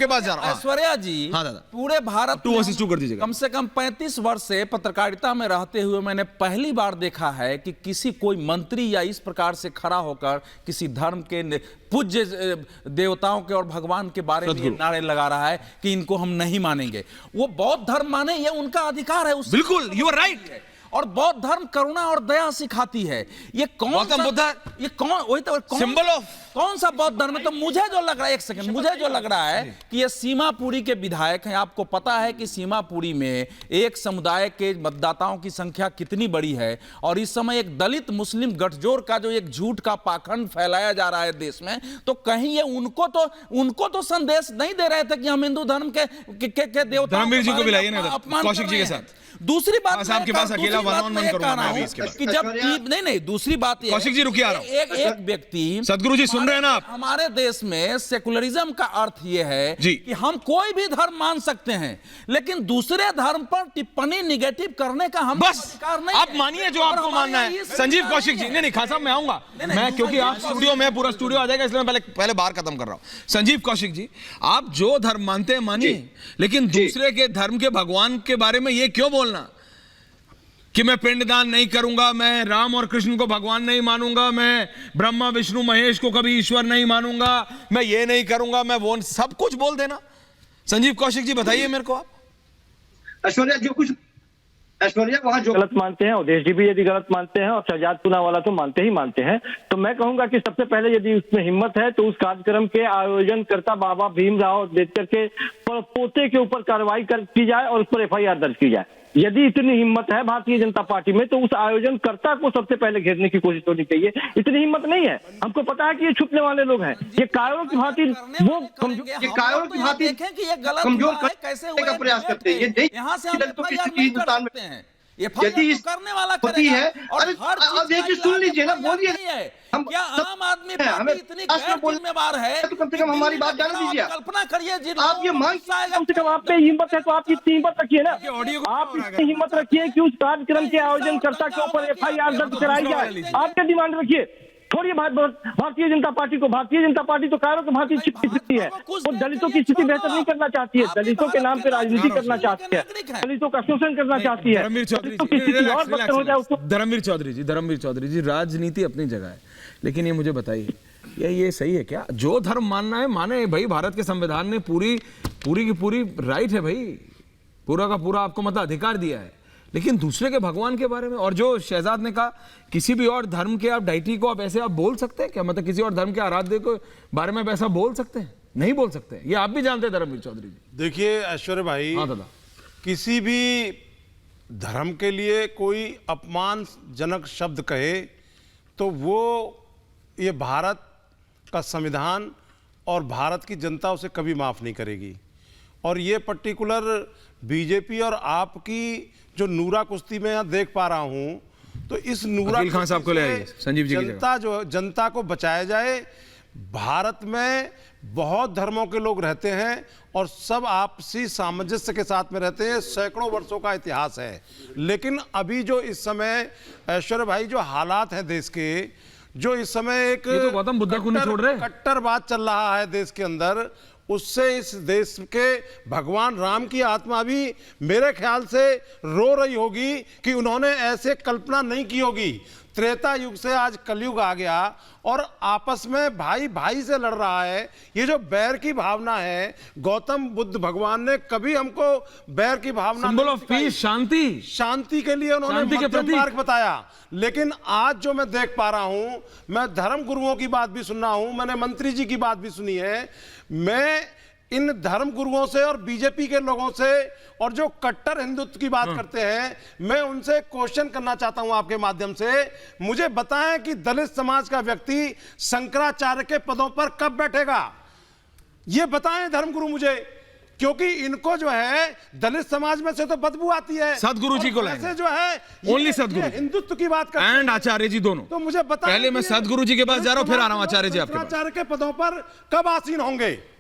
आपके पास जा रहा हूं। ऐश्वर्या जी, हाँ दादा, पूरे भारत 2 वर्सेस 2 कर दीजिएगा। कम से कम 35 वर्ष से पत्रकारिता में रहते हुए मैंने पहली बार देखा है कि किसी कोई मंत्री या इस प्रकार से खड़ा होकर किसी धर्म के पूज्य देवताओं के और भगवान के बारे में नारे लगा रहा है कि इनको हम नहीं मानेंगे। वो बौद्ध धर्म माने, ये उनका अधिकार है। बिल्कुल, यू आर राइट। और बौद्ध धर्म करुणा और दया सिखाती है। ये कौन सा बुद्ध, ये कौन, वही तो सिंबल ऑफ कौन सा बौद्ध धर्म है? तो मुझे जो लग रहा है, एक सेकंड, मुझे जो लग रहा है कि ये सीमापुरी के विधायक हैं। आपको पता है कि सीमापुरी में एक समुदाय के मतदाताओं की संख्या कितनी बड़ी है, और इस समय एक दलित मुस्लिम गठजोड़ का जो एक झूठ का पाखंड फैलाया जा रहा है देश में, तो कहीं ये उनको तो संदेश नहीं दे रहे थे कि हम हिंदू धर्म के देवताओं धर्मवीर जी को बुलाइए ना कौशिक जी के साथ। दूसरी बात आपके पास अकेला वन-ऑन-वन करूंगा मैं अभी इसके बाद। कि जब नहीं, दूसरी बात ये कौशिक जी रुकिए, आ रहा हूं। एक व्यक्ति, सदगुरु जी सुन रहे हैं ना आप? हमारे देश में सेकुलरिज्म का अर्थ ये है कि हम कोई भी धर्म मान सकते हैं, लेकिन दूसरे धर्म पर टिप्पणी निगेटिव करने का हम अधिकार नहीं। आप मानिए जो आपको मानना है। संजीव कौशिक जी, नहीं खान साहब मैं आऊंगा, मैं क्योंकि आप स्टूडियो में, पूरा स्टूडियो आ जाएगा, इसलिए मैं पहले बार खत्म कर रहा हूं। संजीव कौशिक जी, आप जो धर्म मानते हैं मानिए, लेकिन दूसरे के धर्म के भगवान के बारे में ये क्यों बोलना कि मैं पिंडदान नहीं करूंगा, मैं राम और कृष्ण को भगवान नहीं मानूंगा, मैं ब्रह्मा विष्णु महेश को कभी ईश्वर नहीं मानूंगा, मैं ये नहीं करूंगा, मैं वो, सब कुछ बोल देना। संजीव कौशिक जी बताइए मेरे को आप। ऐश्वर्या वहां जो गलत मानते हैं, अवधेश जी भी यदि गलत मानते हैं, और शहजाद पूनावाला तो मानते ही मानते हैं, तो मैं कहूंगा कि सबसे पहले यदि उसमें हिम्मत है तो उस कार्यक्रम के आयोजनकर्ता बाबा भीमराव अम्बेडकर के पोते के ऊपर कार्रवाई की जाए और उस पर FIR दर्ज की जाए। यदि इतनी हिम्मत है भारतीय जनता पार्टी में, तो उस आयोजनकर्ता को सबसे पहले घेरने की कोशिश होनी चाहिए। इतनी हिम्मत नहीं है, हमको पता है कि ये छुपने वाले लोग हैं, ये कायरों की भांति वो कमजोर कैसे का प्रयास करते हैं। ये यहाँ से हिंदुस्तान में यदि करने वाला होती है, और हर देखिए सुन लीजिए ना, बोलिए। हम क्या आम आदमी पार्टी इतनी जिम्मेवार है तो कम से कम हमारी बात जान दीजिए। कल्पना करिए, आप ये मान, कम से कम आप पे हिम्मत है तो आप इतनी हिम्मत रखिए ना, आप इतनी हिम्मत रखिए कि उस कार्यक्रम के आयोजनकर्ता के ऊपर FIR दर्ज कराई जाए। आप क्या डिमांड रखिए, थोड़ी भारतीय जनता पार्टी को, भारतीय जनता पार्टी तो कायरों की भांति छिपती है। वो दलितों की स्थिति बेहतर नहीं करना चाहती है, दलितों के नाम पे राजनीति करना चाहती है, दलितों का शोषण करना चाहती है। धर्मवीर चौधरी जी, राजनीति अपनी जगह है, लेकिन ये मुझे बताइए, ये सही है क्या? जो धर्म मानना है माने भाई, भारत के संविधान ने पूरी की पूरी राइट है भाई, पूरा का पूरा आपको मताधिकार दिया है, लेकिन दूसरे के भगवान के बारे में, और जो शहजाद ने कहा किसी भी और धर्म के आप डाइटी को आप ऐसे आप बोल सकते हैं क्या? मतलब किसी और धर्म के आराध्य के बारे में ऐसा बोल सकते हैं? नहीं बोल सकते। ये आप भी जानते हैं धर्मवीर चौधरी जी। देखिए ऐश्वर्या भाई, हाँ दादा, किसी भी धर्म के लिए कोई अपमानजनक शब्द कहे तो वो, ये भारत का संविधान और भारत की जनता उसे कभी माफ नहीं करेगी। और ये पर्टिकुलर बीजेपी और आपकी जो नूरा कुश्ती में यहाँ देख पा रहा हूँ, तो इस नूरा खान साहब को ले आइए, संजीव जी की जनता को बचाया जाए। भारत में बहुत धर्मों के लोग रहते हैं और सब आपसी सामंजस्य के साथ में रहते हैं, सैकड़ों वर्षों का इतिहास है। लेकिन अभी जो इस समय ऐश्वर्या भाई जो हालात हैं देश के, जो इस समय एक तो गौतम बुद्ध को नहीं छोड़ रहे, कट्टरवाद चल रहा है देश के अंदर, उससे इस देश के भगवान राम की आत्मा भी मेरे ख्याल से रो रही होगी कि उन्होंने ऐसे कल्पना नहीं की होगी। त्रेता युग से आज कलयुग आ गया और आपस में भाई भाई से लड़ रहा है। ये जो बैर की भावना है, गौतम बुद्ध भगवान ने कभी हमको बैर की भावना, सिंबल ऑफ पीस, शांति के लिए उन्होंने मध्यम मार्ग बताया। लेकिन आज जो मैं देख पा रहा हूं, मैं धर्म गुरुओं की बात भी सुन रहा हूं, मैंने मंत्री जी की बात भी सुनी है, मैं इन धर्म गुरुओं से और बीजेपी के लोगों से और जो कट्टर हिंदुत्व की बात करते हैं, मैं उनसे क्वेश्चन करना चाहता हूं आपके माध्यम से। मुझे बताएं कि दलित समाज का व्यक्ति शंकराचार्य के पदों पर कब बैठेगा, ये बताएं धर्मगुरु मुझे, क्योंकि इनको जो है दलित समाज में से तो बदबू आती है। सदगुरु जी को लाएंगे जो है ओनली सदगुरु, हिंदुत्व की बात करते एंड आचार्य जी दोनों। तो मुझे बताएं, पहले मैं सदगुरु जी के पास जा रहा हूं, फिर आ रहा हूं आचार्य जी आपके पास। आचार्य के पदों पर कब आसीन होंगे?